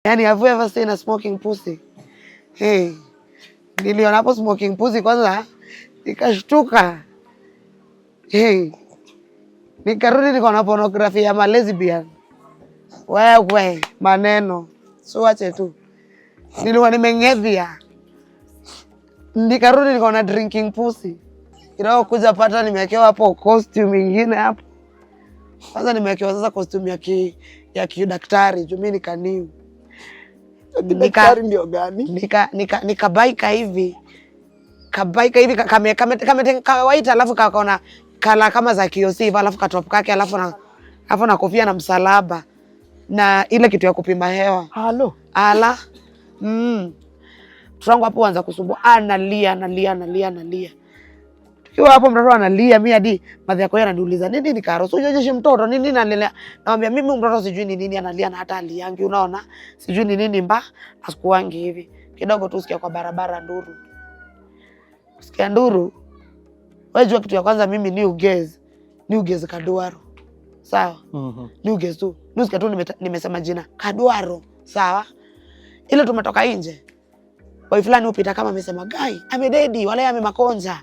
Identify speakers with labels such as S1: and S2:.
S1: Yani have you ever seen a smoking pussy? Hey. Niliona hapo smoking pussy kwanza nikashtuka. Hey. Nikarudi nikaona pornography ya ma lesbian. Wewe maneno. So ache tu. Nilikuwa nimeng'edhia. Nikarudi nikaona drinking pussy. Kirao kuja pata nimewekewa hapo costume nyingine hapo. Kwanza nimewekewa sasa costume ya kidaktari, juu mimi nikaniu.
S2: Daktari ndio gani?
S1: Nikabaika hivi. Kabaika hivi kawaita, alafu kakaona kala kama za kiosiva, alafu katop kake, alafu na kofia na msalaba na ile kitu ya kupima hewa.
S2: Halo.
S1: Ala. Turangu hapo anza kusumbua, analia. Tukiwa hapo mtoto analia, mimi hadi madhi yako yeye ananiuliza nini Nikaro, usionyeshe mtoto nini analia. Namwambia mimi mtoto sijui ni nini analia na hata aliangi, unaona? Sijui ni nini asikuangi hivi. Kidogo tu sikia kwa barabara nduru. Sikia nduru. Wewe jua kitu ya kwanza mimi ni ugeze Kaduaro. Sawa? Ni ugeze tu. Nusikia tu nimesema jina Kaduaro. Sawa? Ile tumetoka nje. Boy fulani upita kama amesema gai, amededi wala amemakonja.